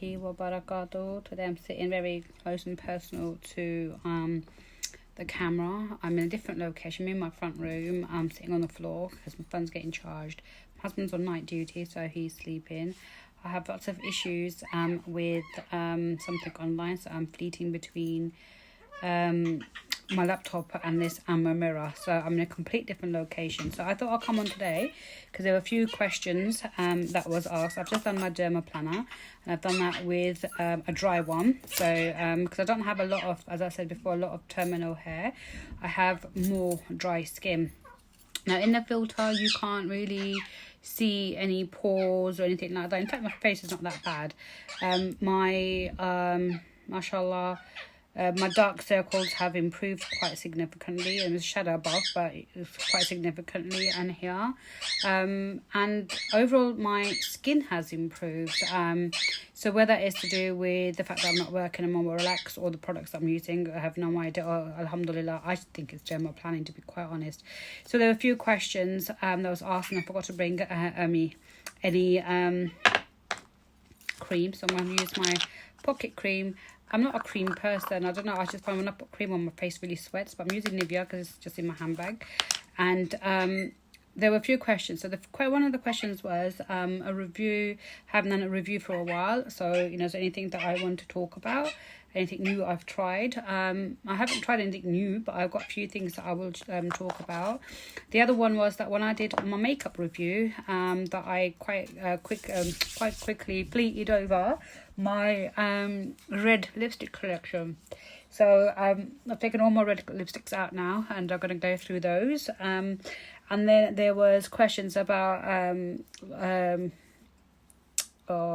Wa barakatuh. Today I'm sitting very close and personal to the camera. I'm in a different location. I'm in my front room. I'm sitting on the floor because my phone's getting charged. My husband's on night duty, so he's sleeping. I have lots of issues with something online, so I'm fleeting between my laptop and this my mirror, so I'm in a complete different location. So I thought I'll come on today because there were a few questions that was asked. I've just done my derma planner and I've done that with a dry one, so because I don't have a lot of, as I said before, a lot of terminal hair. I have more dry skin. Now in the filter you can't really see any pores or anything like that. In fact, my face is not that bad. Mashallah, my dark circles have improved quite significantly, and there's shadow above, but it's quite significantly and here. And overall my skin has improved. So whether it's to do with the fact that I'm not working and I'm more relaxed, or the products I'm using, I have no idea. Alhamdulillah, I think it's general planning, to be quite honest. So there were a few questions that was asked, and I forgot to bring any cream, so I'm going to use my pocket cream. I'm not a cream person. I don't know. I just find when I put cream on my face really sweats. But I'm using Nivea because it's just in my handbag. And there were a few questions. So one of the questions was a review. Haven't done a review for a while. So, is there anything that I want to talk about? Anything new I've tried? I haven't tried anything new, but I've got a few things that I will talk about. The other one was that when I did my makeup review, that I quite quickly pleated over my red lipstick collection. So I've taken all my red lipsticks out now, and I'm going to go through those. And then there was questions about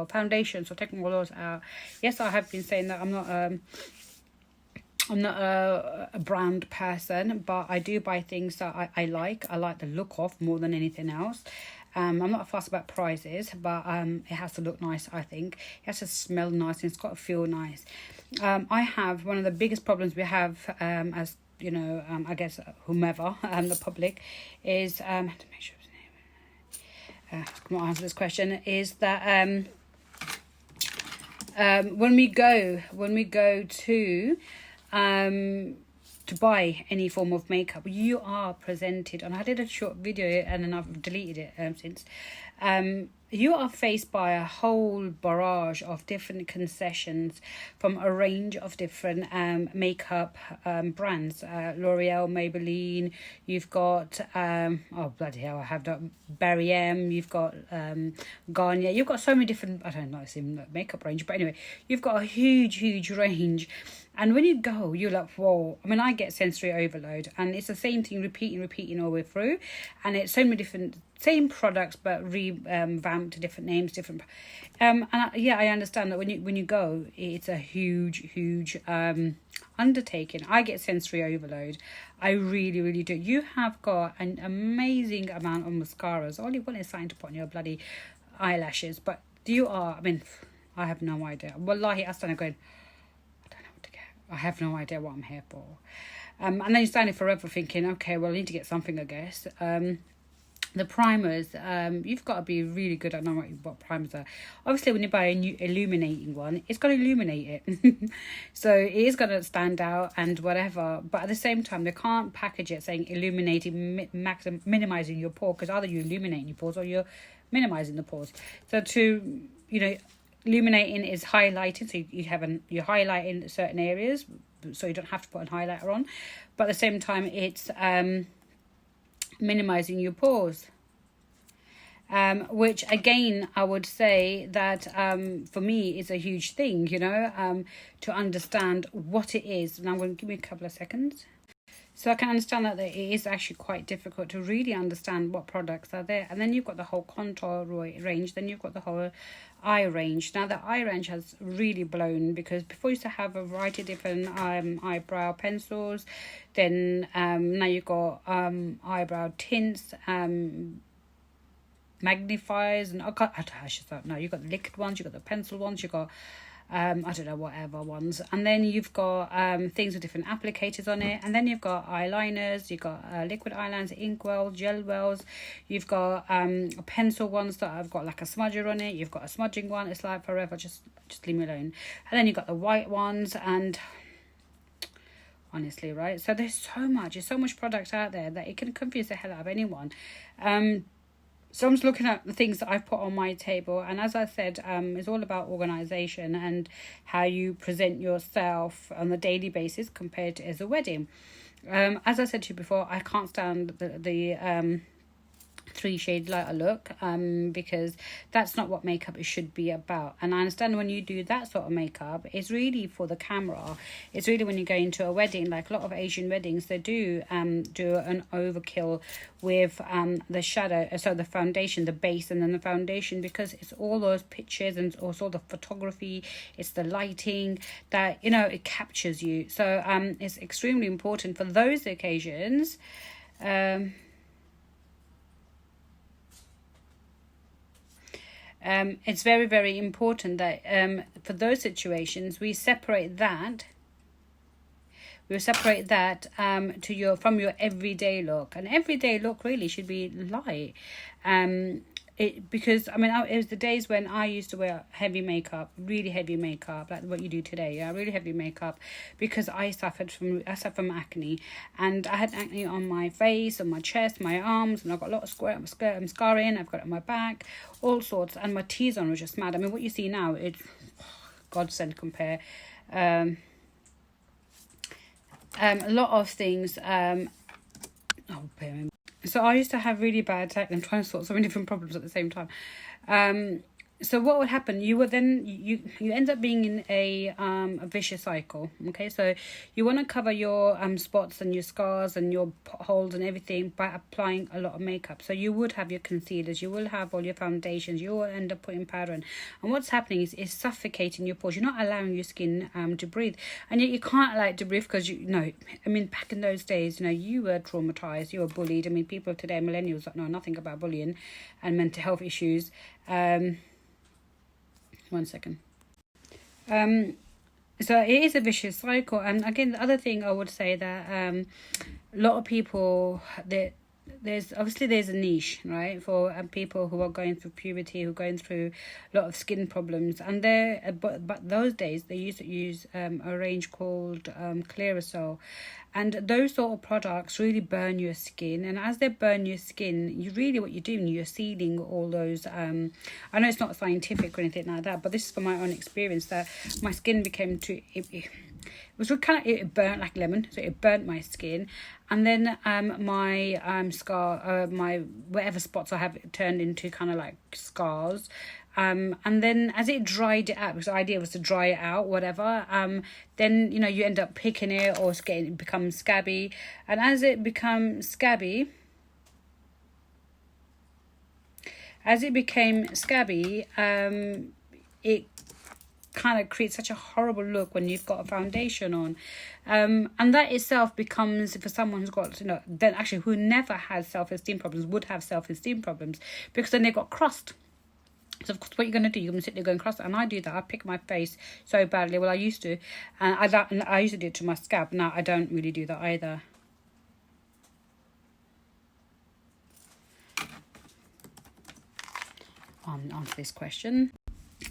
foundation, so taking all those out. Yes, I have been saying that I'm not a brand person, but I do buy things that I like. I like the look of more than anything else. I'm not fussed about prices, but it has to look nice, I think. It has to smell nice, and it's got to feel nice. I have one of the biggest problems we have as I guess whomever the public is to make sure come answer this question, is that when we go to buy any form of makeup, you are presented, and I did a short video and then I've deleted it since. You are faced by a whole barrage of different concessions from a range of different makeup brands. L'Oreal, Maybelline, you've got, oh bloody hell, I have that, Barry M, you've got Garnier, you've got so many different, I don't know, it's in makeup range, but anyway, you've got a huge range. And when you go, you're like, whoa. I mean, I get sensory overload, and it's the same thing, repeating all the way through. And it's so many different, same products, but revamped to different names, different. I understand that when you go, it's a huge undertaking. I get sensory overload. I really do. You have got an amazing amount of mascaras. All you want is something to put on your bloody eyelashes. But I have no idea. Wallahi, I started going, I have no idea what I'm here for. And then you're standing forever thinking, okay, well, I need to get something, I guess. The primers, you've got to be really good at knowing what primers are. Obviously, when you buy a new illuminating one, it's going to illuminate it. So it is going to stand out and whatever. But at the same time, they can't package it saying illuminating, minimizing your pore, because either you're illuminating your pores or you're minimizing the pores. So illuminating is highlighting, so you're highlighting certain areas, so you don't have to put a highlighter on, but at the same time it's minimizing your pores, which again I would say that for me is a huge thing, to understand what it is. And I'm going to give me a couple of seconds. So I can understand that it is actually quite difficult to really understand what products are there. And then you've got the whole contour range. Then you've got the whole eye range. Now the eye range has really blown, because before you used to have a variety of different eyebrow pencils. Then now you've got eyebrow tints, magnifiers, and you've got the liquid ones, you've got the pencil ones, you've got I don't know, whatever ones. And then you've got things with different applicators on it. And then you've got eyeliners, you've got liquid eyeliners, ink wells, gel wells. You've got pencil ones that have got like a smudger on it. You've got a smudging one. It's like forever, just leave me alone. And then you've got the white ones, and honestly, right? So there's so much product out there that it can confuse the hell out of anyone. So I'm just looking at the things that I've put on my table, and as I said, it's all about organization and how you present yourself on a daily basis compared to as a wedding. As I said to you before, I can't stand the 3-shade lighter look, because that's not what makeup should be about. And I understand when you do that sort of makeup, it's really for the camera. It's really when you go into a wedding, like a lot of Asian weddings, they do an overkill with the shadow, so the foundation, the base, and then the foundation, because it's all those pictures and also the photography, it's the lighting that, you know, it captures you. So it's extremely important for those occasions. It's very, very important that for those situations we separate that from your everyday look. And everyday look really should be light. Because I mean, it was the days when I used to wear heavy makeup, really heavy makeup, like what you do today, yeah, really heavy makeup, because I suffered from acne, and I had acne on my face, on my chest, my arms, and I've got a lot of scarring. I've got it on my back, all sorts, and my T-zone was just mad. I mean, what you see now, it's godsend compare. A lot of things. So I used to have really bad acne. I'm trying to sort so many different problems at the same time. So what would happen? You would then you end up being in a vicious cycle. Okay, so you want to cover your spots and your scars and your potholes and everything by applying a lot of makeup. So you would have your concealers, you will have all your foundations, you will end up putting powder in. And what's happening is it's suffocating your pores. You're not allowing your skin to breathe, and yet you can't allow it to breathe because you know. I mean, back in those days, you know, you were traumatized, you were bullied. I mean, people of today, millennials, that know nothing about bullying and mental health issues. 1 second. So it is a vicious cycle. And again, the other thing I would say that a lot of people, there's a niche, right, for people who are going through puberty, who are going through a lot of skin problems. And but those days they used to use a range called Clearasil. And those sort of products really burn your skin. And as they burn your skin, what you're doing, you're sealing all those. I know it's not scientific or anything like that, but this is from my own experience, that my skin became too... It burnt like lemon, so it burnt my skin. And then my my whatever spots I have turned into kind of like scars. And then as it dried it out, because the idea was to dry it out, whatever, then, you know, you end up picking it, or it becomes scabby. And as it became scabby, it kind of creates such a horrible look when you've got a foundation on, and that itself becomes, for someone who's got, you know, then actually who never has self-esteem problems, would have self-esteem problems, because then they've got crust. So of course, what you're going to do, you're going to sit there going cross, and I do that. I pick my face so badly. Well, I used to, and I used to do it to my scalp. Now I don't really do that either. Answer this question.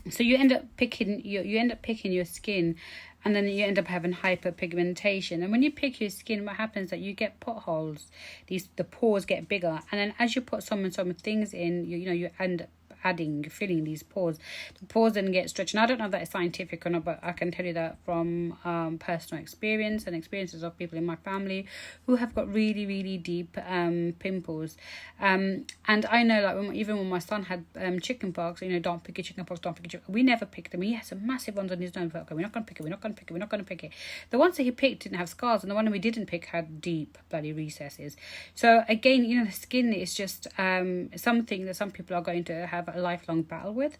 So you end up picking your skin, and then you end up having hyperpigmentation. And when you pick your skin, what happens is that you get potholes. The pores get bigger, and then as you put some things in, you end up filling these pores. The pores then get stretched. And I don't know if that is scientific or not, but I can tell you that from personal experience and experiences of people in my family who have got really, really deep pimples. And I know, like, even when my son had chicken pox, you know, don't pick your chicken pox, we never picked them. He had some massive ones on his nose. Okay, we're not going to pick it. The ones that he picked didn't have scars, and the one we didn't pick had deep bloody recesses. So again, you know, the skin is just something that some people are going to have a lifelong battle with.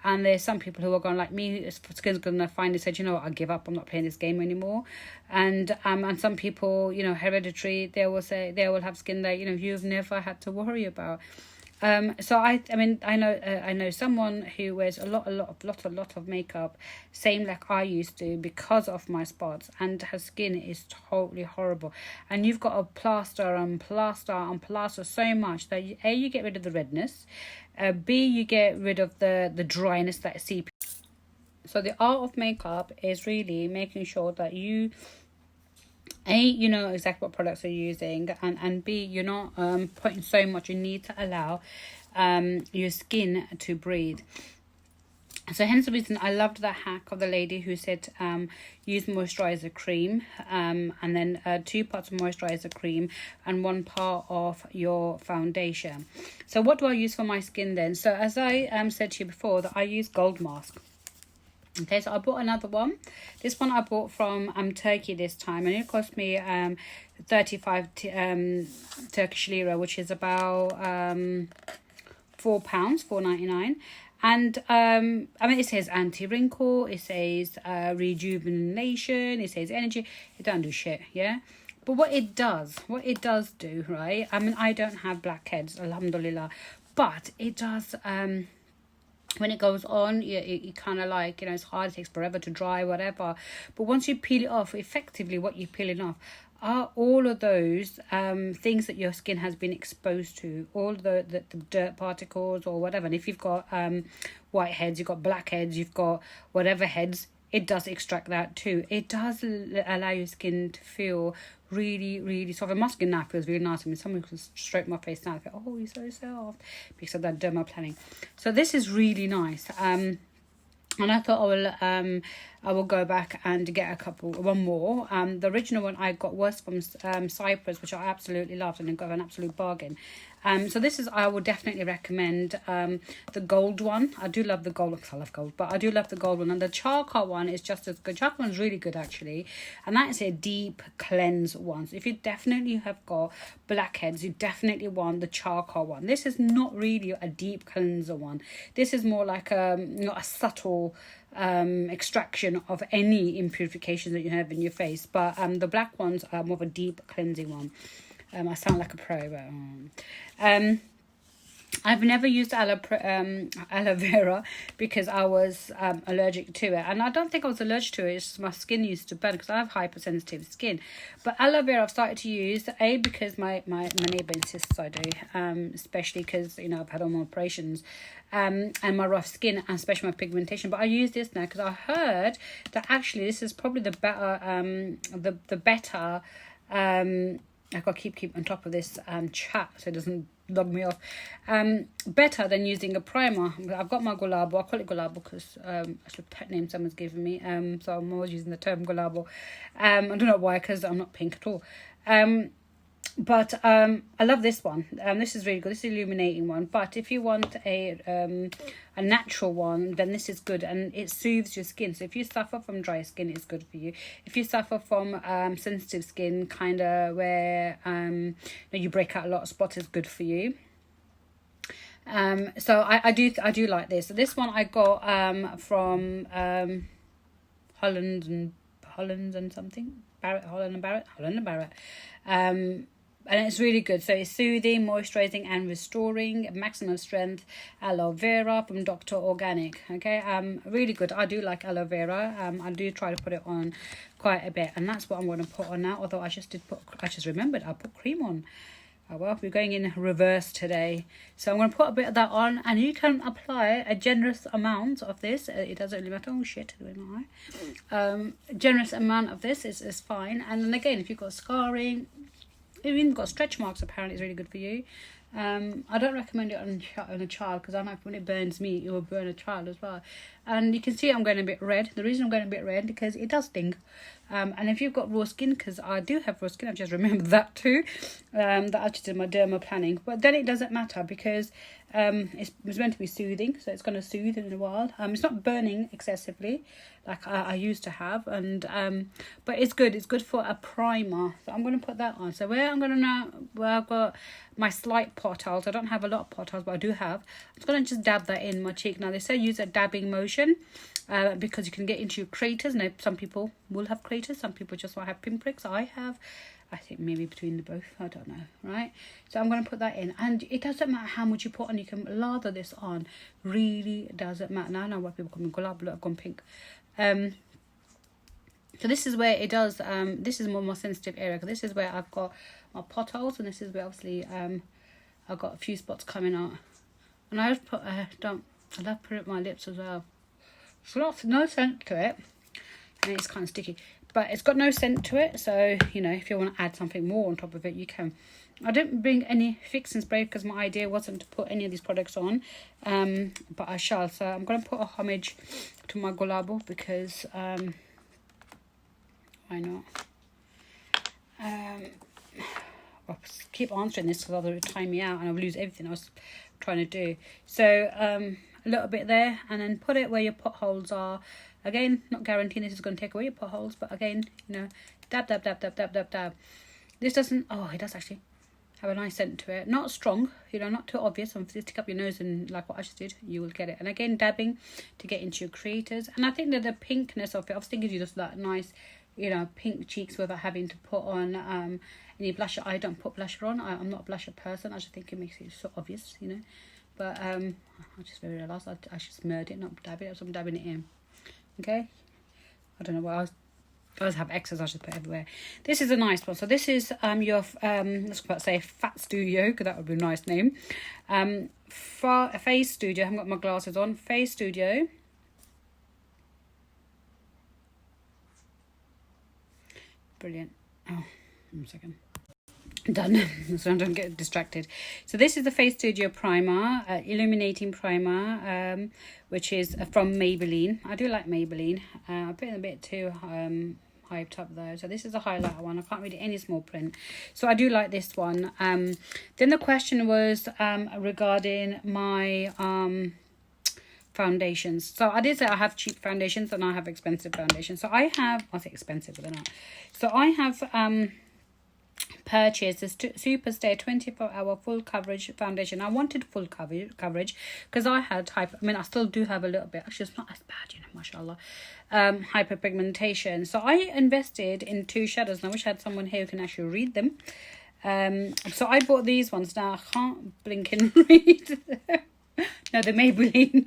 And there's some people who are going, like me, skin's going to finally said, you know what, I give up, I'm not playing this game anymore. And some people, you know, hereditary, they will have skin that, you know, you've never had to worry about. So I mean, I know someone who wears a lot of makeup, same like I used to, because of my spots, and her skin is totally horrible. And you've got to plaster and plaster and plaster so much that you get rid of the redness, B, you get rid of the dryness that seeps. So the art of makeup is really making sure that you know exactly what products you're using, and B, you're not putting so much. You need to allow your skin to breathe. So hence the reason I loved the hack of the lady who said use moisturizer cream, and then 2 parts of moisturizer cream and 1 part of your foundation. So what do I use for my skin then? So as I said to you before, that I use Gold Mask. Okay, so I bought another one. This one I bought from Turkey this time, and it cost me 35 Turkish lira, which is about £4, £4.99. And I mean, it says anti-wrinkle, it says rejuvenation, it says energy. It don't do shit, yeah. But what it does do, right? I mean, I don't have blackheads, alhamdulillah, but it does. When it goes on, you kind of like, you know, it's hard, it takes forever to dry, whatever. But once you peel it off, effectively what you're peeling off are all of those things that your skin has been exposed to, all the dirt particles or whatever. And if you've got white heads, you've got blackheads, you've got whatever heads, it does extract that too. It does allow your skin to feel really soft. And my skin now feels really nice. I mean, someone can stroke my face now, I feel, oh, you're so soft, because of that dermaplaning. So this is really nice. And I thought I will go back and get one more. The original one I got was from Cyprus, which I absolutely loved, and I got an absolute bargain. So this is, I would definitely recommend the gold one. I do love the gold, because I love gold, but I do love the gold one. And the charcoal one is just as good. Charcoal one is really good, actually. And that is a deep cleanse one. So if you definitely have got blackheads, you definitely want the charcoal one. This is not really a deep cleanser one. This is more like not a subtle extraction of any impurifications that you have in your face. But the black ones are more of a deep cleansing one. I sound like a pro, but I've never used aloe vera because I was allergic to it. And I don't think I was allergic to it, it's just my skin used to burn because I have hypersensitive skin. But aloe vera I've started to use, A, because my neighbour insists I do, especially because, you know, I've had all my operations, and my rough skin, and especially my pigmentation. But I use this now because I heard that actually this is probably the better, I've got to keep on top of this chat so it doesn't log me off. Better than using a primer. I've got my Gulabo. I call it Gulabo because it's a pet name someone's given me. So I'm always using the term Gulabo. I don't know why, because I'm not pink at all. But I love this one. This is really good. This is an illuminating one. But if you want a natural one, then this is good, and it soothes your skin. So if you suffer from dry skin, it's good for you. If you suffer from sensitive skin, kind of where you break out a lot of spots, is good for you. So I do like this. So this one I got from Holland and something. Holland and Barrett. And it's really good. So it's soothing, moisturizing and restoring, maximum strength aloe vera from Dr. Organic. Okay, really good. I do like aloe vera. I do try to put it on quite a bit, and that's what I'm going to put on now. Although I just remembered I put cream on. Oh, well, we're going in reverse today, so I'm going to put a bit of that on, and you can apply a generous amount of this. It doesn't really matter. Oh shit, generous amount of this is fine. And then again, if you've got scarring, you've even got stretch marks, apparently it's really good for you. I don't recommend it on a child, because I know when it burns me, it will burn a child as well. And you can see I'm going a bit red. The reason I'm going a bit red, because it does sting. And if you've got raw skin, because I do have raw skin, I've just remembered that too, that I just did my dermaplaning. But then it doesn't matter, because it's meant to be soothing, so it's going to soothe in a while. It's not burning excessively like I used to have, and but it's good. It's good for a primer. So I'm going to put that on. So where I've got my slight potholes. I don't have a lot of potholes, but I do have. I'm just going to just dab that in my cheek. Now they say use a dabbing motion. because you can get into your craters. Now, some people will have craters, some people just might have pinpricks. I think maybe between the both, I don't know, right? So I'm going to put that in, and it doesn't matter how much you put on. You can lather this on, really doesn't matter. Now I know why people call me gulab, look, I've gone pink. So this is where it does, this is more sensitive area, because this is where I've got my potholes, and this is where obviously I've got a few spots coming out. And I just put, I love put it on my lips as well. It's no scent to it, and it's kind of sticky, but it's got no scent to it. So, you know, if you want to add something more on top of it, you can. I didn't bring any fixing spray because my idea wasn't to put any of these products on, but I shall. So I'm going to put a homage to my Gulabo because why not? I'll keep answering this because otherwise it'll time me out and I'll lose everything I was trying to do. So a little bit there, and then put it where your potholes are. Again, not guaranteeing this is going to take away your potholes, but again, you know, dab, dab, dab, dab, dab, dab, dab. This doesn't, oh, it does actually have a nice scent to it. Not strong, you know, not too obvious. If you stick up your nose and like what I just did, you will get it. And again, dabbing to get into your creators. And I think that the pinkness of it, I was thinking you just that nice, you know, pink cheeks without having to put on any blusher. I don't put blusher on. I'm not a blusher person. I just think it makes it so obvious, you know. But I just realised I should smeared it, not dab it. So I'm dabbing it in. Okay. I don't know what I always have excess. I should put everywhere. This is a nice one. So this is your let's say Fat Studio, because that would be a nice name. Face Studio. I haven't got my glasses on. Face Studio. Brilliant. Oh, 1 second. Done. So I don't get distracted. So this is the Face Studio Primer, Illuminating Primer, which is from Maybelline. I do like Maybelline. I put it a bit too hyped up though. So this is a highlighter one. I can't read any small print. So I do like this one. Then the question was regarding my foundations. So I did say I have cheap foundations and I have expensive foundations. So I say expensive, but they're not. So I have purchased this Superstay 24-hour full coverage foundation. I wanted full coverage because I had I still do have a little bit. Actually, it's not as bad, you know, mashallah. Hyperpigmentation. So I invested in 2 shadows, and I wish I had someone here who can actually read them. So I bought these ones. Now I can't blink and read. No, the Maybelline.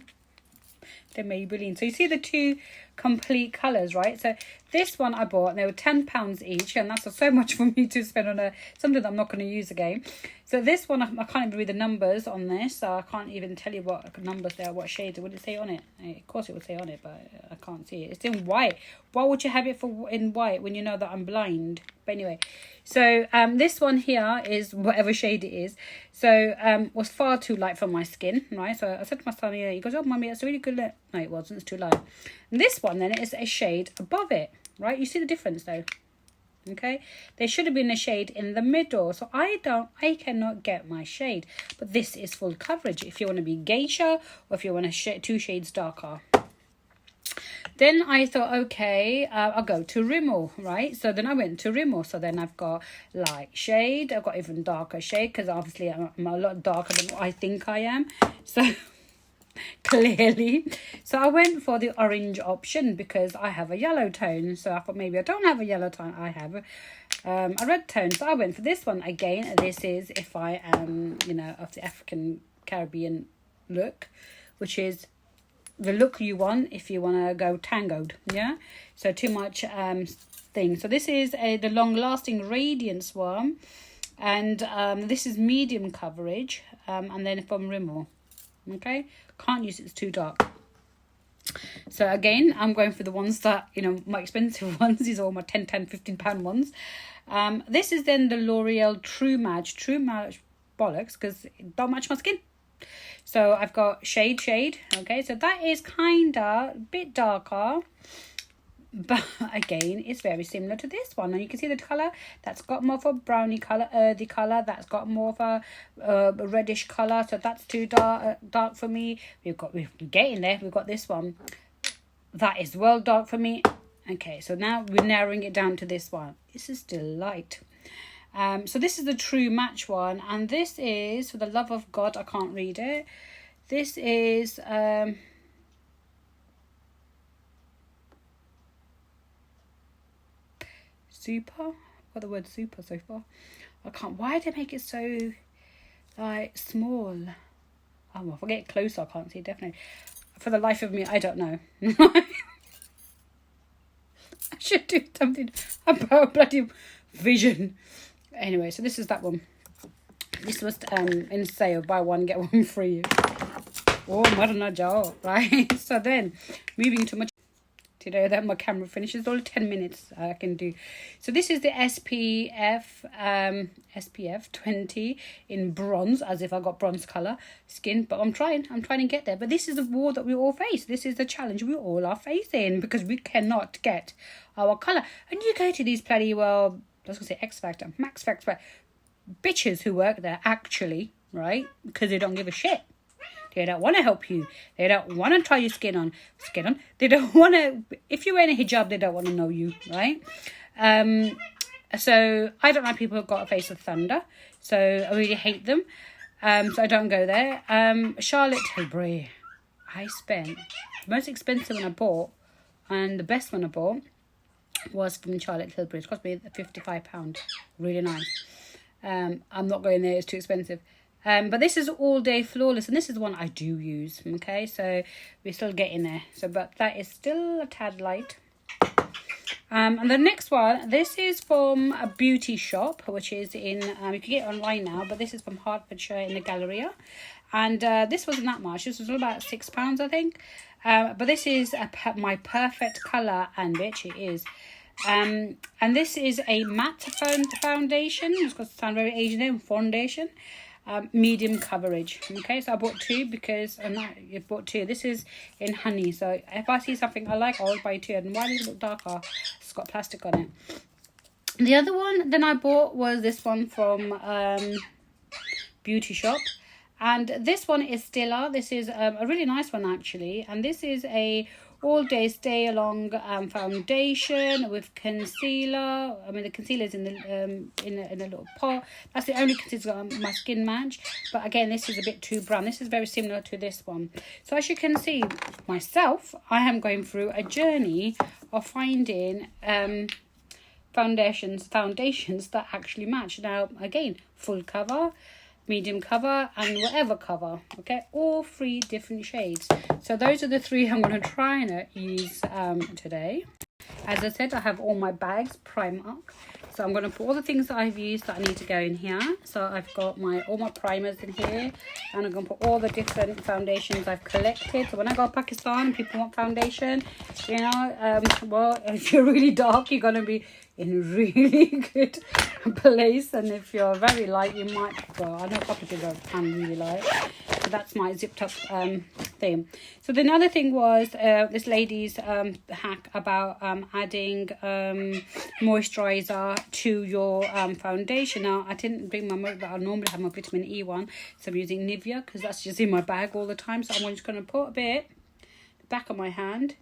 The Maybelline. So you see the 2 complete colours, right? So this one I bought, and they were £10 each, and that's so much for me to spend on something that I'm not going to use again. So this one, I can't even read the numbers on this, so I can't even tell you what numbers they are, what shades. Would it say on it? Of course it would say on it, but I can't see it. It's in white. Why would you have it in white when you know that I'm blind? But anyway, so this one here is whatever shade it is. So was far too light for my skin, right? So I said to my son, he goes, "Oh, mummy, that's a really good light." No, it wasn't. It's too light. And this one then is a shade above it, right? You see the difference though. Okay, there should have been a shade in the middle. So I cannot get my shade, but this is full coverage if you want to be geisha or if you want to 2 shades darker. Then I thought, okay, I'll go to Rimmel, right? So then I went to Rimmel. So then I've got light shade. I've got even darker shade because obviously I'm a lot darker than what I think I am. So clearly. So I went for the orange option because I have a yellow tone. So I thought maybe I don't have a yellow tone. I have a red tone. So I went for this one again. This is if I am, you know, of the African Caribbean look, which is the look you want if you want to go tangoed, yeah? So too much thing. So this is the long-lasting radiance one, and this is medium coverage, and then from Rimmel. Okay, can't use it, it's too dark. So again, I'm going for the ones that, you know, my expensive ones. These are all my £10, £15 ones. This is then the L'Oreal True Match bollocks, because it don't match my skin. So I've got shade, okay, so that is kind of a bit darker, but again, it's very similar to this one. And you can see the colour, that's got more of a brownie colour, earthy colour, that's got more of a reddish colour, so that's too dark for me. We're getting there, we've got this one. That is well dark for me. Okay, so now we're narrowing it down to this one. This is still light. So this is the True Match one, and this is, for the love of God, I can't read it. This is super. Got the word super so far. I can't. Why did they make it so like small? Oh, well, if I get closer, I can't see, definitely. For the life of me, I don't know. I should do something about bloody vision. Anyway, so this is that one. This was in sale, buy one, get one free. Oh, marna jao, right? So then, moving to my... Today that my camera finishes, only 10 minutes I can do. So this is the SPF 20 in bronze, as if I got bronze color skin, but I'm trying to get there. But this is the war that we all face. This is the challenge we all are facing, because we cannot get our color. And you go to these bloody, well, I was gonna say X Factor, Max Factor, bitches who work there actually, right? Because they don't give a shit. They don't want to help you. They don't want to try your skin on. They don't want to... If you're wearing a hijab, they don't want to know you, right? So I don't like people who've got a face of thunder. So I really hate them. So I don't go there. Charlotte Tilbury. I spent... The most expensive one I bought, and the best one I bought, was from Charlotte Tilbury. It cost me £55. Really nice. I'm not going there. It's too expensive. But this is All Day Flawless, and this is the one I do use, okay? So we're still getting there. So, but that is still a tad light. And the next one, this is from a beauty shop, which is in, you can get it online now, but this is from Hertfordshire in the Galleria. And this wasn't that much. This was about £6, I think. But this is my perfect colour, and bitch, it is. And this is a matte foundation. It's got to sound very Asian name, foundation. Medium coverage. Okay, so I bought two because I bought two. This is in honey, so if I see something I like, I always buy two. And why does it look darker? It's got plastic on it. The other one then I bought was this one from Beauty Shop, and this one is Stilla. This is a really nice one actually, and this is a all day stay along foundation with concealer. I mean, the concealer is in a little pot. That's the only concealer my skin match. But again, this is a bit too brown. This is very similar to this one. So as you can see, myself, I am going through a journey of finding foundations that actually match. Now, again, full cover, medium cover, and whatever cover. Okay, all three different shades. So those are the three I'm going to try and use today. As I said, I have all my bags primed up. So I'm going to put all the things that I've used that I need to go in here. So I've got all my primers in here, and I'm going to put all the different foundations I've collected. So when I go to Pakistan and people want foundation, you know, well, if you're really dark, you're going to be in a really good place, and if you're very light, you might, well, I know a couple of people can really light. So that's my zipped up thing. So the other thing was this lady's hack about adding moisturizer to your foundation. Now I didn't bring my but I normally have my vitamin E one, so I'm using Nivea because that's just in my bag all the time. So I'm just going to put a bit the back of my hand.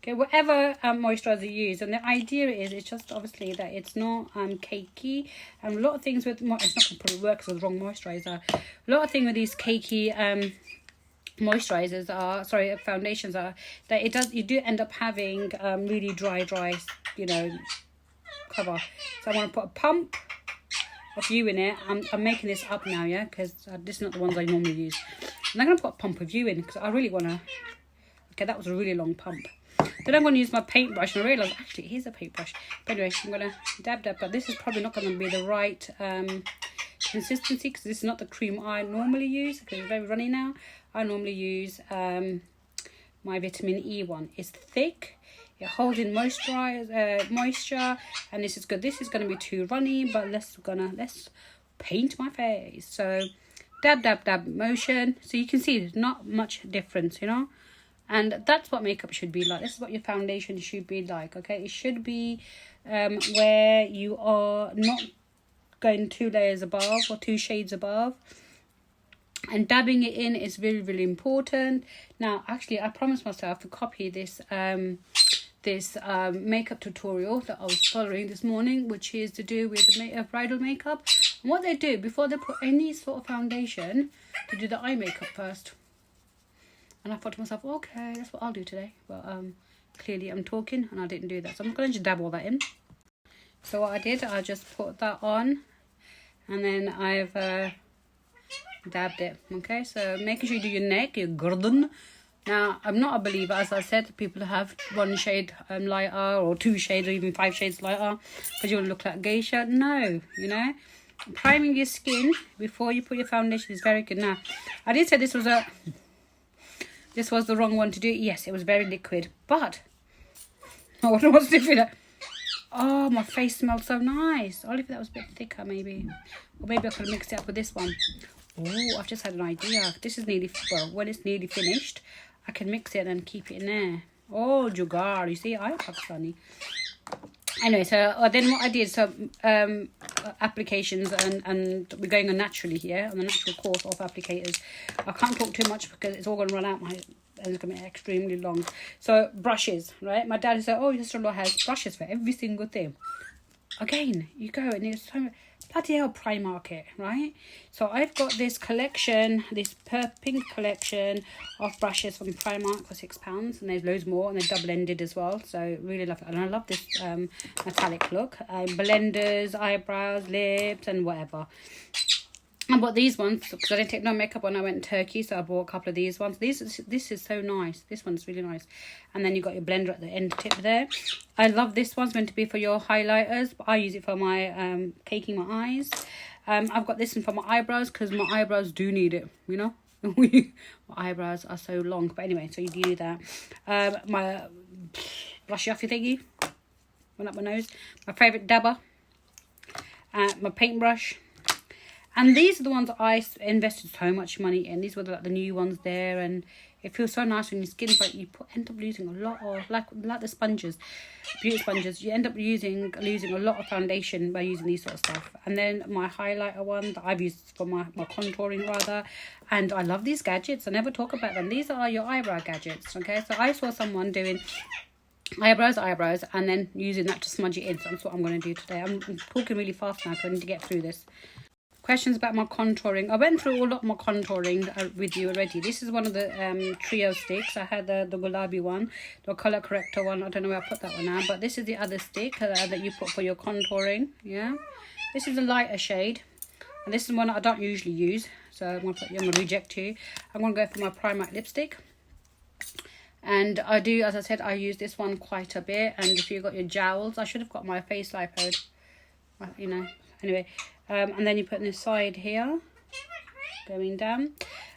Okay, whatever moisturizer you use, and the idea is it's just obviously that it's not cakey, and a lot of things with it's not going to probably work because of the wrong moisturizer. A lot of things with these cakey moisturizers are, sorry, foundations are that you do end up having really dry, you know, cover. So I want to put a pump of you in it. I'm making this up now, yeah, because this is not the ones I normally use. And I'm going to put a pump of you in because I really want to. Okay, that was a really long pump. Then I'm going to use my paintbrush, and I realise actually it is a paintbrush. But anyway, I'm going to dab, but this is probably not going to be the right consistency because this is not the cream I normally use because it's very runny now. I normally use my vitamin E one. It's thick, it holds in moisture, and this is good. This is going to be too runny, but let's paint my face. So dab motion, so you can see there's not much difference, you know. And that's what makeup should be like. This is what your foundation should be like, okay? It should be where you are not going 2 layers above or 2 shades above. And dabbing it in is really, really important. Now, actually, I promised myself to copy this makeup tutorial that I was following this morning, which is to do with the bridal makeup. And what they do, before they put any sort of foundation, they do the eye makeup first. And I thought to myself, okay, that's what I'll do today. But clearly I'm talking and I didn't do that. So I'm going to just dab all that in. So what I did, I just put that on, and then I've dabbed it. Okay, so making sure you do your neck, your garden. Now, I'm not a believer, as I said, people have 1 shade lighter, or 2 shades, or even 5 shades lighter, because you want to look like geisha. No, you know, priming your skin before you put your foundation is very good. Now, I did say this was the wrong one to do. Yes, it was very liquid, but I wonder what's different. Oh, my face smells so nice. Only if that was a bit thicker, maybe. Or maybe I could have mixed it up with this one. Oh, I've just had an idea. This is nearly, well, when it's nearly finished, I can mix it and keep it in there. Oh, jugar. You see, I am Pakistani. Anyway, so then what I did, so applications, and we're going on naturally here, on the natural course of applicators. I can't talk too much because it's all going to run out, and it's going to be extremely long. So brushes, right? My dad said, oh, your sister-in-law has brushes for every single thing. Again, you go and it's so bloody hell, Primark it, right? So I've got this collection, this pink collection of brushes from Primark for £6, and there's loads more, and they're double-ended as well. So really love it, and I love this metallic look. Blenders, eyebrows, lips, and whatever. I bought these ones because I didn't take no makeup when I went to Turkey, so I bought a couple of these ones. This is so nice. This one's really nice. And then you got your blender at the end tip there. I love this one's meant to be for your highlighters, but I use it for my caking my eyes. I've got this one for my eyebrows because my eyebrows do need it, you know. My eyebrows are so long. But anyway, so you do that. My brushy offy thingy. Went up my nose. My favourite dabber. My paintbrush. And these are the ones I invested so much money in. These were the new ones there, and it feels so nice on your skin, but you end up losing a lot of, like the sponges, beauty sponges, you end up losing a lot of foundation by using these sort of stuff. And then my highlighter one that I've used for my contouring rather, and I love these gadgets. I never talk about them. These are your eyebrow gadgets, okay? So I saw someone doing eyebrows, and then using that to smudge it in. So that's what I'm going to do today. I'm talking really fast now because I need to get through this. Questions about my contouring. I went through a lot of my contouring with you already. This is one of the trio sticks. I had the gulabi one, the color corrector one. I don't know where I put that one now, but this is the other stick that you put for your contouring. Yeah, this is a lighter shade, and this is one that I don't usually use, so I'm gonna reject you. I'm gonna go for my Primark lipstick, and I do, as I said, I use this one quite a bit. And if you've got your jowls, I should have got my face lipode, you know. Anyway, and then you put on this side here, going down.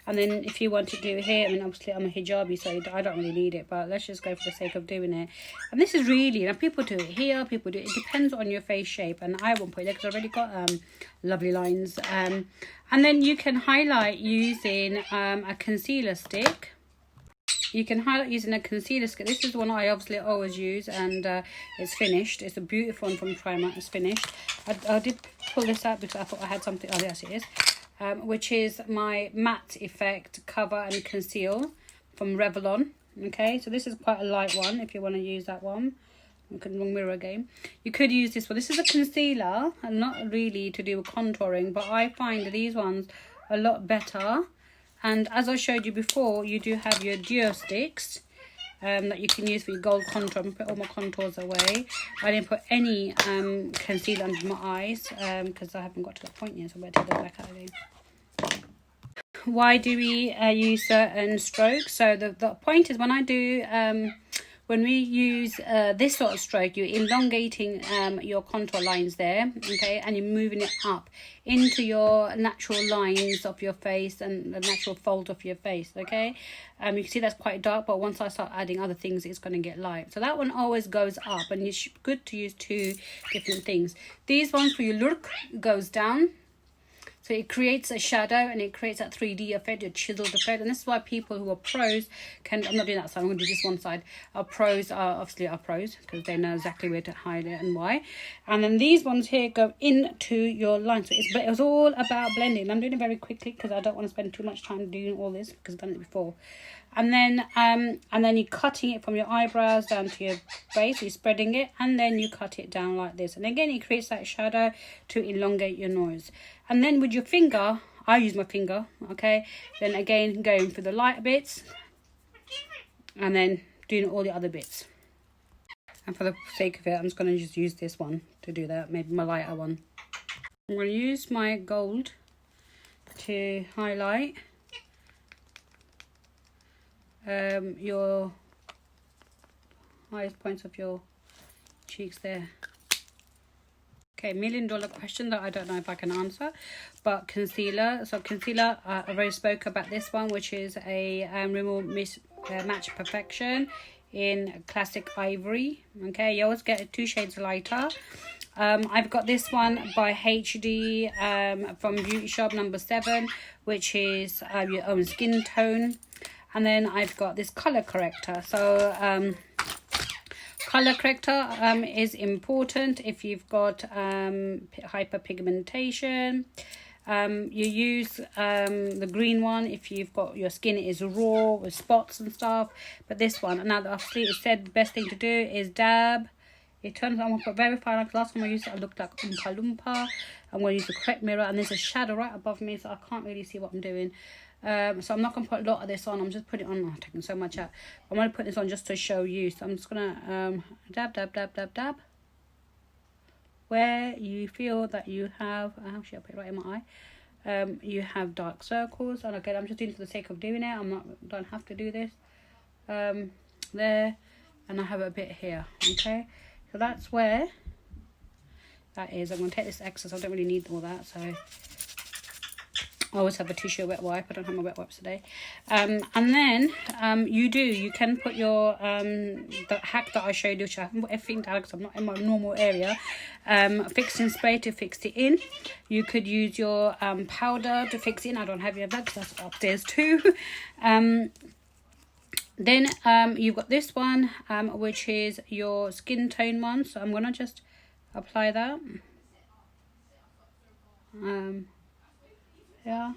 And then if you want to do here, I mean, obviously I'm a hijabi, so I don't really need it, but let's just go for the sake of doing it. And this is really, now people do it here, people do it, it depends on your face shape, and I won't put it there because I've already got lovely lines. And then you can highlight using a concealer stick. You can highlight using a concealer stick. This is the one I obviously always use, and it's finished. It's a beautiful one from Primark. It's finished. I did pull this out because I thought I had something. Oh, yes, it is. Which is my Matte Effect Cover and Conceal from Revlon. Okay, so this is quite a light one if you want to use that one. Look at the wrong mirror again. You could use this one. This is a concealer, and not really to do with contouring, but I find these ones a lot better. And as I showed you before, you do have your duo sticks that you can use for your gold contour. I'm going to put all my contours away. I didn't put any concealer under my eyes because I haven't got to that point yet, so I'm going to take that back out again. Why do we use certain strokes? So the point is, when I do when we use this sort of stroke, you're elongating your contour lines there, okay, and you're moving it up into your natural lines of your face and the natural fold of your face, okay. You can see that's quite dark, but once I start adding other things, it's going to get light. So that one always goes up, and it's good to use 2 different things. These ones for your look goes down. So it creates a shadow, and it creates that 3D effect, a chiseled effect. And this is why people who are pros can, I'm not doing that side, I'm going to do just one side. Our pros are pros because they know exactly where to hide it and why. And then these ones here go into your line. So it was all about blending. I'm doing it very quickly because I don't want to spend too much time doing all this because I've done it before. And then you're cutting it from your eyebrows down to your base. You're spreading it, and then you cut it down like this. And again, it creates that shadow to elongate your nose. And then with your finger, I use my finger, okay? Then again, going for the light bits, and then doing all the other bits. And for the sake of it, I'm just going to just use this one to do that. Maybe my lighter one. I'm going to use my gold to highlight your highest points of your cheeks there. Okay, $1 million question that I don't know if I can answer, but concealer. So concealer, I already spoke about this one, which is a Rimmel Match Perfection in Classic Ivory. Okay, you always get 2 shades lighter. I've got this one by HD from Beauty Shop number 7, which is your own skin tone. And then I've got this color corrector. So color corrector is important if you've got hyperpigmentation. You use the green one if you've got your skin is raw with spots and stuff. But this one, now that it said the best thing to do is dab. It turns on for very fine. Like last time I used it, I looked like Oompa Loompa. I'm going to use the correct mirror, and there's a shadow right above me, so I can't really see what I'm doing. So I'm not going to put a lot of this on. I'm just putting it on. I'm taking so much out. I'm going to put this on just to show you. So I'm just going to dab, dab, dab, dab, dab. Where you feel that you have, actually I'll put it right in my eye. You have dark circles. And again, I'm just doing it for the sake of doing it. Don't have to do this. There, and I have a bit here. Okay, so that's where that is. I'm going to take this excess. I don't really need all that, so I always have a tissue, wet wipe. I don't have my wet wipes today. And then you can put your the hack that I showed you, which I haven't put everything down because I'm not in my normal area. Fixing spray to fix it in. You could use your powder to fix it in. I don't have any of that because that's upstairs too. Then you've got this one, which is your skin tone one. So I'm gonna just apply that. Yeah.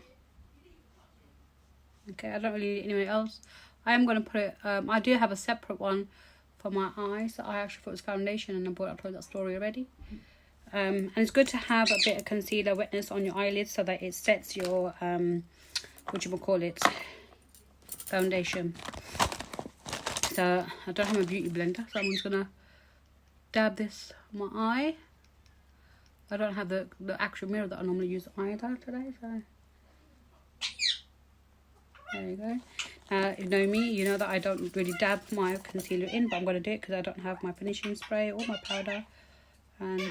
Okay, I don't really need anywhere else. I am going to put it, I do have a separate one for my eyes. I actually thought it was foundation, and I told that story already. And it's good to have a bit of concealer wetness on your eyelids so that it sets your, foundation. So I don't have a beauty blender, so I'm just going to dab this on my eye. I don't have the actual mirror that I normally use either today, so there you go. You know me, you know that I don't really dab my concealer in, but I'm going to do it because I don't have my finishing spray or my powder. And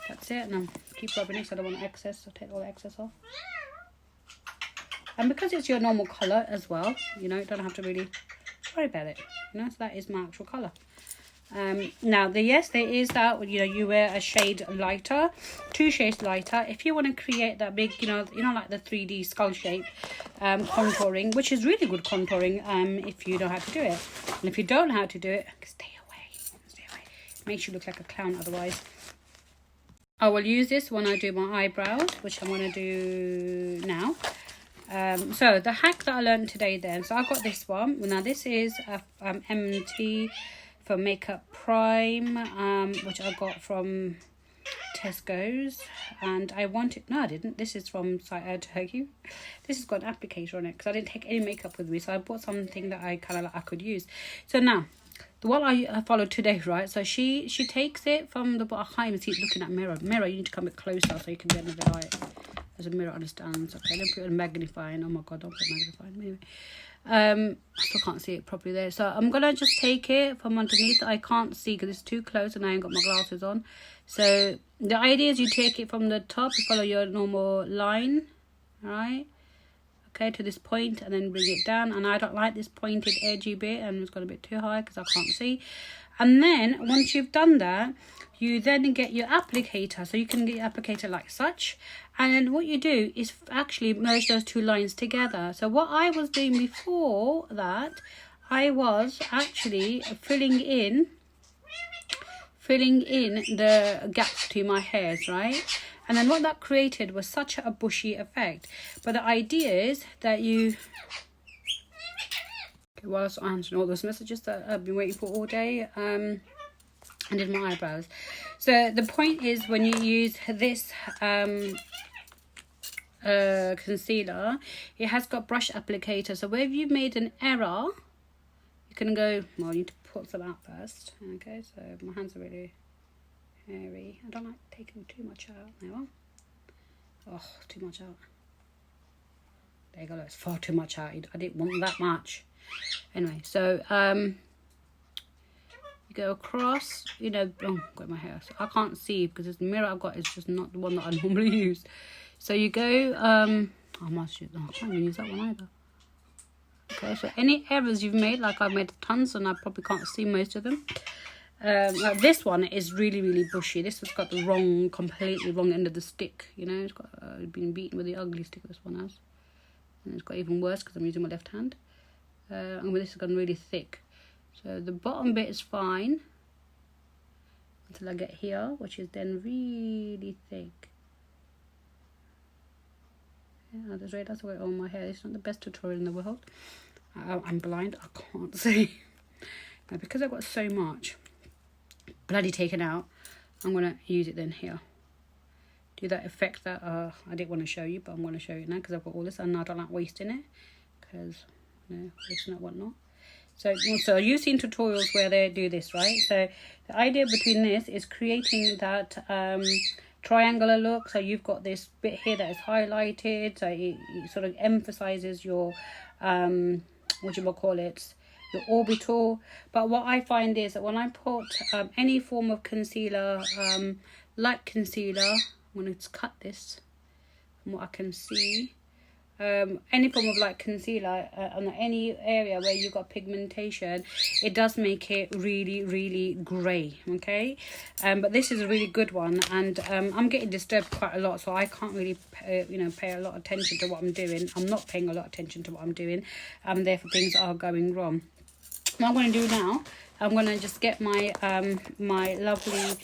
that's it. And I'm keep rubbing it so I don't want excess, so take all the excess off. And because it's your normal colour as well, you know, you don't have to really worry about it. You know, so that is my actual colour. Now there is that, you know, you wear a shade lighter, 2 shades lighter if you want to create that big, you know like the 3D skull shape contouring, which is really good contouring if you know how to do it. And if you don't know how to do it, stay away. It makes you look like a clown otherwise. I will use this when I do my eyebrows, which I'm going to do now. So the hack that I learned today then, so I've got this one. Now this is MT for Makeup Prime, which I got from Tesco's, and I wanted, no I didn't, this is from Turkey. This has got an applicator on it because I didn't take any makeup with me, so I bought something that I kind of like I could use. So now the one I followed today, right, so she takes it from the, I can't even see it looking at mirror, you need to come a bit closer so you can get another light. As a mirror understands. Okay, don't put it in magnifying. Oh my god, don't put magnifying. Maybe. I still can't see it properly there. So I'm gonna just take it from underneath. I can't see because it's too close and I ain't got my glasses on. So the idea is you take it from the top, you follow your normal line, right? Okay, to this point, and then bring it down. And I don't like this pointed edgy bit, and it's got a bit too high because I can't see. And then once you've done that, you then get your applicator. So you can get your applicator like such. And then what you do is actually merge those 2 lines together. So what I was doing before that, I was actually filling in the gaps to my hairs, right? And then what that created was such a bushy effect. But the idea is that you... Okay, whilst answering all those messages that I've been waiting for all day, and did my eyebrows. So the point is when you use this concealer, it has got brush applicator. So where you've made an error, you can go, well, you need to put some out first. Okay, so my hands are really hairy. I don't like taking too much out. There you are. Oh, too much out. There you go, it's far too much out. I didn't want that much. Anyway, so you go across, you know. Oh, got my hair. So I can't see because the mirror I've got is just not the one that I normally use. So you go, I must use, I can't even use that one either. Okay, so any errors you've made, like I've made tons and I probably can't see most of them. Like this one is really, really bushy. This has got the wrong, completely wrong end of the stick. You know, it's got been beaten with the ugly stick this one has. And it's got even worse because I'm using my left hand. And this has gone really thick. So the bottom bit is fine until I get here, which is then really thick. Yeah, I just realised I went on my hair. It's not the best tutorial in the world. I'm blind. I can't see. Now, because I've got so much bloody taken out, I'm going to use it then here. Do that effect that I didn't want to show you, but I'm going to show you now because I've got all this and I don't like wasting it because, you know, wasting it whatnot. So also you've seen tutorials where they do this, right? So the idea between this is creating that triangular look. So you've got this bit here that is highlighted, so it sort of emphasizes your what you will call it, your orbital. But what I find is that when I put any form of concealer, light concealer, I'm going to cut this from what I can see. Any form of light concealer on any area where you've got pigmentation, it does make it really, really grey. Okay, but this is a really good one, and I'm getting disturbed quite a lot, so I can't really pay a lot of attention to what I'm doing. I'm not paying a lot of attention to what I'm doing, therefore things are going wrong. What I'm going to do now, I'm going to just get my my lovely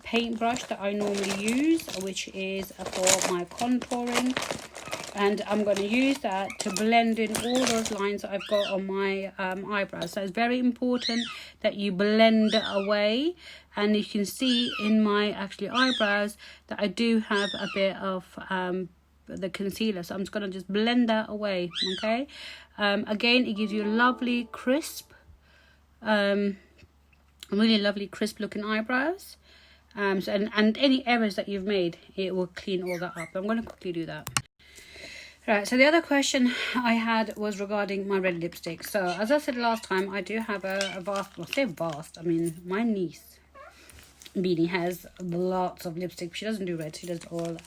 paintbrush that I normally use, which is for my contouring. And I'm going to use that to blend in all those lines that I've got on my eyebrows. So it's very important that you blend away. And you can see in my actually eyebrows that I do have a bit of the concealer. So I'm just going to just blend that away, okay? Again, it gives you a lovely crisp, really lovely crisp looking eyebrows. And any errors that you've made, it will clean all that up. I'm going to quickly do that. Right, so the other question I had was regarding my red lipstick. So, as I said last time, I do have a vast, well, I say vast, I mean, my niece, Beanie, has lots of lipstick. She doesn't do red, she does all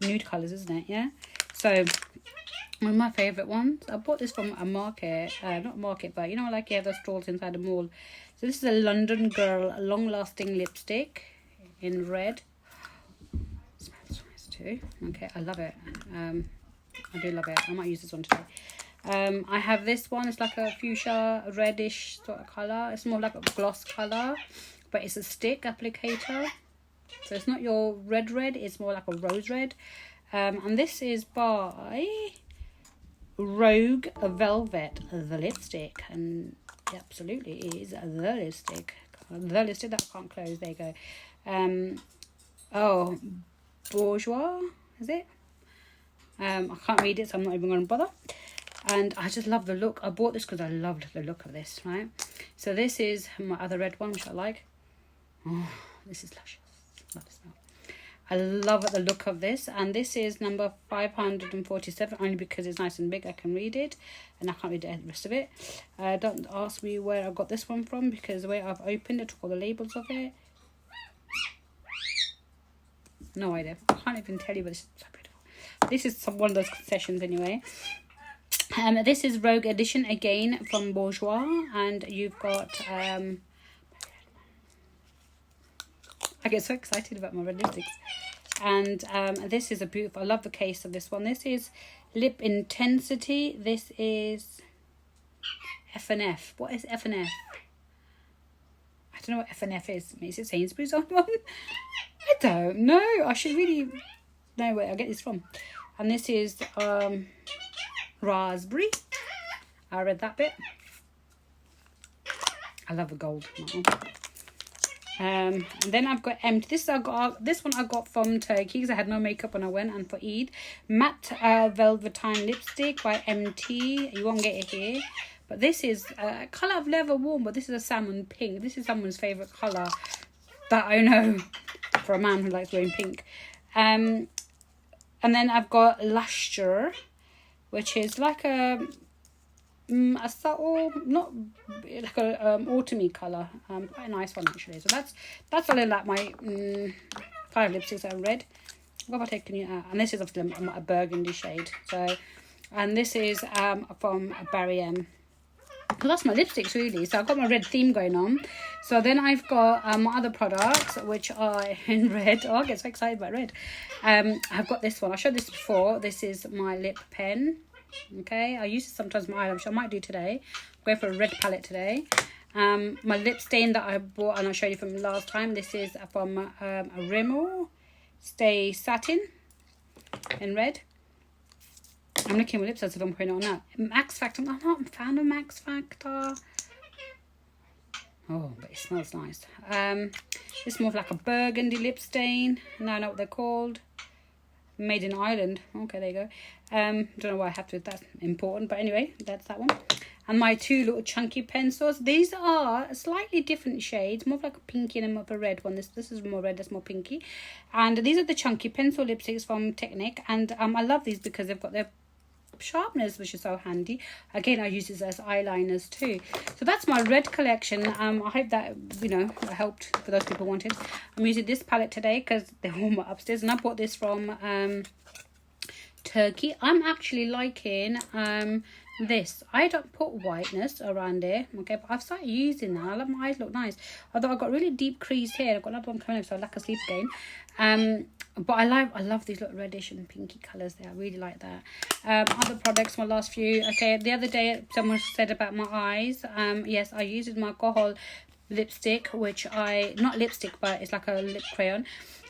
nude colours, isn't it? Yeah? So, one of my favourite ones, I bought this from a market, not market, but you know, like you have the stalls inside a mall. So, this is a London Girl long-lasting lipstick in red. Too. Okay, I love it. I do love it. I might use this one today. I have this one. It's like a fuchsia reddish sort of colour. It's more like a gloss colour, but it's a stick applicator. So it's not your red, it's more like a rose red. And this is by Rogue Velvet, the lipstick. And it absolutely is the lipstick. The lipstick that I can't close. There you go. Oh, Bourgeois, is it? I can't read it, so I'm not even going to bother. And I just love the look. I bought this because I loved the look of this, right? So this is my other red one, which I like. Oh, this is luscious. Love the smell. I love the look of this. And this is number 547, only because it's nice and big. I can read it. And I can't read the rest of it. Don't ask me where I got this one from, because the way I've opened it, took all the labels of it. No idea. I can't even tell you, but it's so beautiful. This is one of those concessions anyway. This is Rogue Edition again from Bourgeois, and you've got I get so excited about my red lipsticks. And this is a beautiful, I love the case of this one. This is Lip Intensity. This is F&F. What is F&F? I don't know what F&F is. Is it Sainsbury's on one? I don't know. I should really know where I get this from. And this is Raspberry. I read that bit. I love the gold. And then I've got empty. This one I got from Turkey because I had no makeup when I went, and for Eid. Matte Velveteen lipstick by MT. You won't get it here, But this is a colour I've never worn, but this is a salmon pink. This is someone's favourite colour that I know, for a man who likes wearing pink. And then I've got Lustre, which is like a subtle, not like a autumny colour, quite a nice one actually. So that's a little like my 5 lipsticks that I read. What have I taken it out? And this is obviously a burgundy shade. So, and this is from Barry M. So that's my lipsticks really. So I've got my red theme going on. So then I've got my other products, which are in red. Oh, I get so excited about red. I've got this one. I showed this before. This is my lip pen. Okay, I use it sometimes my eyelash. I might do today. I'm going for a red palette today. My lip stain that I bought and I showed you from last time. This is from a Rimmel Stay Satin in red. I'm licking my lips as if I'm putting it on now. Max Factor. I'm not a fan of Max Factor. Oh, but it smells nice. It's more of like a burgundy lip stain. Now I know what they're called. Made in Ireland. Okay, there you go. Don't know why I have to. That's important. But anyway, that's that one. And my 2 little chunky pencils. These are slightly different shades. More of like a pinky and more of a red one. This is more red. That's more pinky. And these are the chunky pencil lipsticks from Technic. And I love these because they've got their sharpeners, which is so handy. Again, I use this as eyeliners too. So that's my red collection. I hope that, you know, helped for those people who wanted. I'm using this palette today because they're all upstairs. And I bought this from Turkey. I'm actually liking this. I don't put whiteness around there, okay, but I've started using that. I love my eyes look nice, although I've got really deep creased hair. I've got another one coming up, so I lack a sleep again. But I love these little reddish and pinky colours there. I really like that. Other products, my last few. Okay, the other day someone said about my eyes. Yes, I used my alcohol lipstick, which not lipstick, but it's like a lip crayon.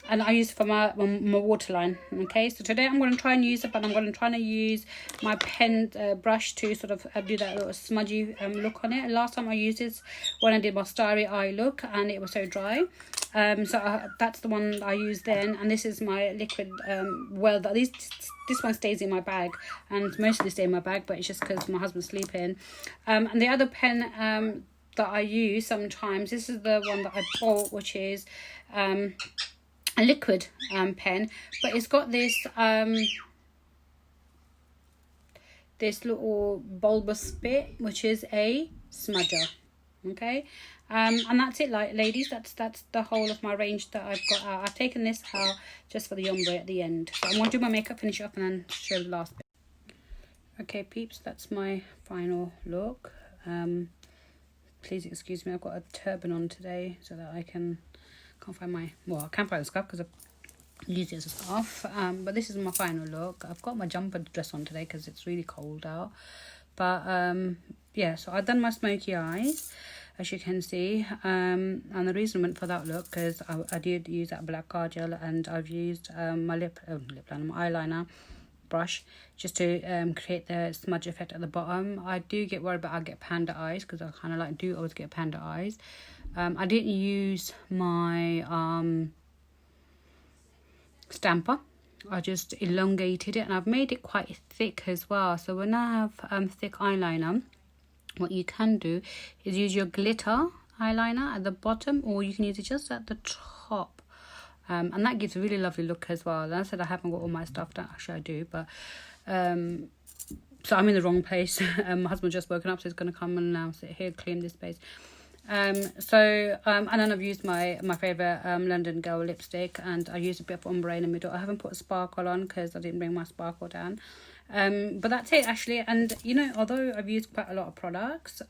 And I use it for my waterline. Okay, so today I'm going to try and use it, but I'm going to try and use my pen brush to sort of do that little smudgy look on it. Last time I used this when I did my starry eye look, and it was so dry. So that's the one I used then. And this is my liquid. Well, this one stays in my bag, and mostly stay in my bag, but it's just because my husband's sleeping. And the other pen that I use sometimes, this is the one that I bought, which is a liquid pen, but it's got this this little bulbous bit, which is a smudger. Okay, and that's it, like ladies. That's the whole of my range that I've got out. I've taken this out just for the ombre at the end. So I'm going to do my makeup, finish up, and then show the last bit. Okay, peeps, that's my final look. Please excuse me, I've got a turban on today so that I can't find my, well, I can find the scarf because I've used it as a scarf. But this is my final look. I've got my jumper dress on today because it's really cold out. But yeah, so I've done my smoky eyes, as you can see. And the reason I went for that look because I did use that black card-gel, and I've used my lip liner, my eyeliner brush, just to create the smudge effect at the bottom. I do get worried about I get panda eyes because I kind of like do always get panda eyes. I didn't use my stamper. I just elongated it, and I've made it quite thick as well. So when I have thick eyeliner, what you can do is use your glitter eyeliner at the bottom, or you can use it just at the top. And that gives a really lovely look as well. And I said I haven't got all my stuff done. Actually, I do, but so I'm in the wrong place. My husband's just woken up, so he's going to come and now sit here, clean this space. And then I've used my favourite London Girl lipstick, and I used a bit of ombre in the middle. I haven't put a sparkle on because I didn't bring my sparkle down. But that's it actually. And you know, although I've used quite a lot of products,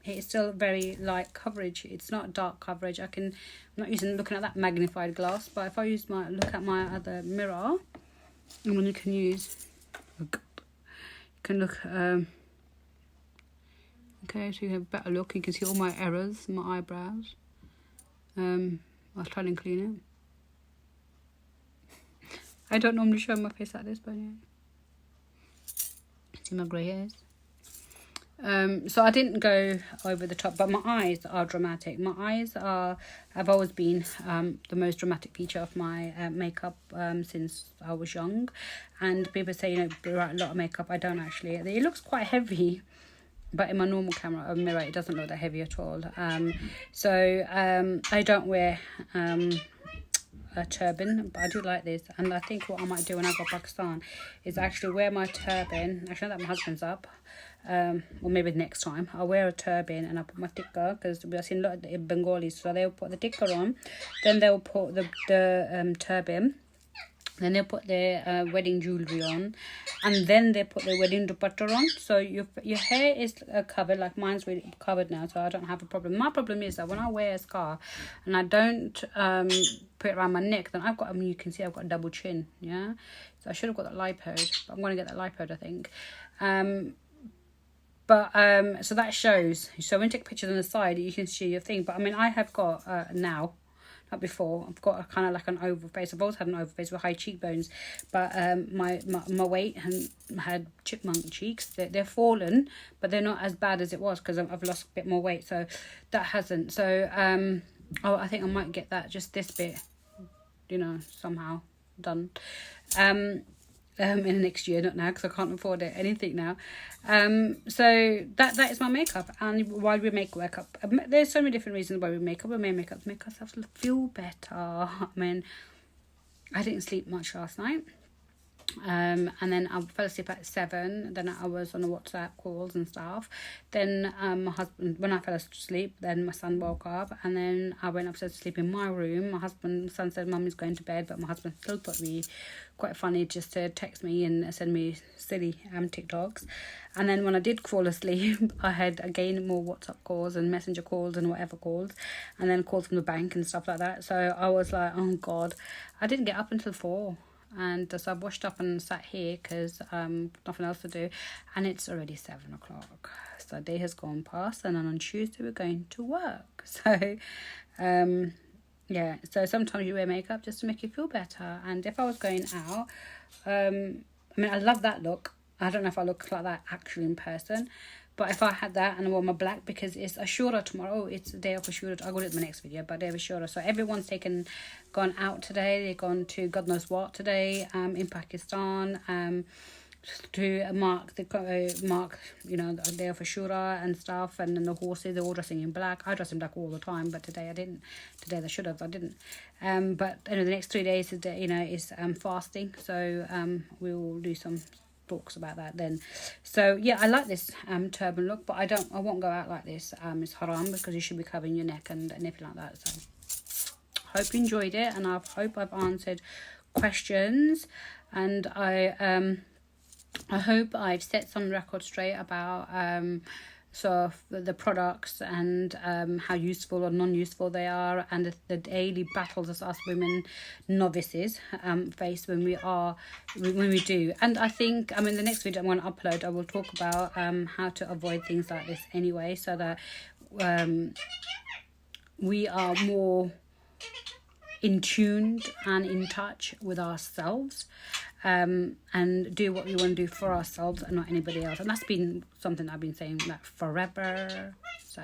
it's still very light coverage. It's not dark coverage. I'm not looking at that magnified glass, but if I look at my other mirror, and then you can look okay, so you have a better look. You can see all my errors, my eyebrows. I'll try and clean it. I don't normally show my face like this, but yeah. See my grey hairs. So I didn't go over the top, but my eyes are dramatic. My eyes have always been the most dramatic feature of my makeup since I was young. And people say, you know, write a lot of makeup. I don't actually. It looks quite heavy. but in my normal camera mirror it doesn't look that heavy at all. I don't wear a turban, but I do like this. And I think what I might do when I go to Pakistan is actually wear my turban. Actually, that my husband's up, or maybe next time I'll wear a turban and I'll put my tikka, because I've seen a lot of Bengalis, so they'll put the tikka on, then they'll put the turban, then they'll put their wedding jewellery on, and then they put their wedding dupatta on. So your hair is covered, like mine's really covered now, so I don't have a problem. My problem is that when I wear a scarf and I don't put it around my neck, then I've got, you can see I've got a double chin, yeah? So I should have got that lipoed, but I'm going to get that lipoed, I think. So that shows. So when you take pictures on the side, you can see your thing. But I mean, I have got now, not before, I've got a kind of like an oval face. I've always had an oval face with high cheekbones, but my weight had chipmunk cheeks. They're fallen, but they're not as bad as it was because I've lost a bit more weight. So that hasn't. So I think I might get that, just this bit, somehow done. In the next year, not now, because I can't afford it, anything now. So that is my makeup. And why we make makeup, there's so many different reasons why we make up. We make makeup to make ourselves feel better. I mean, I didn't sleep much last night. And then I fell asleep at 7. Then I was on the WhatsApp calls and stuff. Then my husband, when I fell asleep, then my son woke up, and then I went upstairs to sleep in my room. My son said Mummy's going to bed, but my husband still thought me quite funny just to text me and send me silly TikToks. And then when I did fall asleep, I had again more WhatsApp calls and messenger calls and whatever calls, and then calls from the bank and stuff like that. So I was like, oh God, I didn't get up until 4. And so I washed up and sat here because nothing else to do, and it's already 7 o'clock. So the day has gone past, and then on Tuesday we're going to work. So so sometimes you wear makeup just to make you feel better. And if I was going out, I mean, I love that look. I don't know if I look like that actually in person, but if I had that and I wore my black, because it's Ashura tomorrow, it's the day of Ashura. I'll go to it in the next video, but day of Ashura. So everyone's gone out today. They've gone to God knows what today in Pakistan to mark the day of Ashura and stuff. And then the horses, they're all dressing in black. I dress in black all the time, but today I didn't. Today they should have, I didn't. But the next 3 days is fasting. So we'll do some talks about that then. So yeah, I like this turban look, but I won't go out like this. It's haram, because you should be covering your neck and everything like that. So hope you enjoyed it, and I hope I've answered questions, and I hope I've set some records straight about the products and how useful or non-useful they are, and the daily battles as us women novices face when we do. And I think, I mean, the next video I'm going to upload, I will talk about how to avoid things like this anyway, so that we are more in tune and in touch with ourselves, and do what we want to do for ourselves and not anybody else. And that's been something I've been saying like forever. So,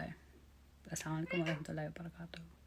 assalamualaikum warahmatullahi wabarakatuh.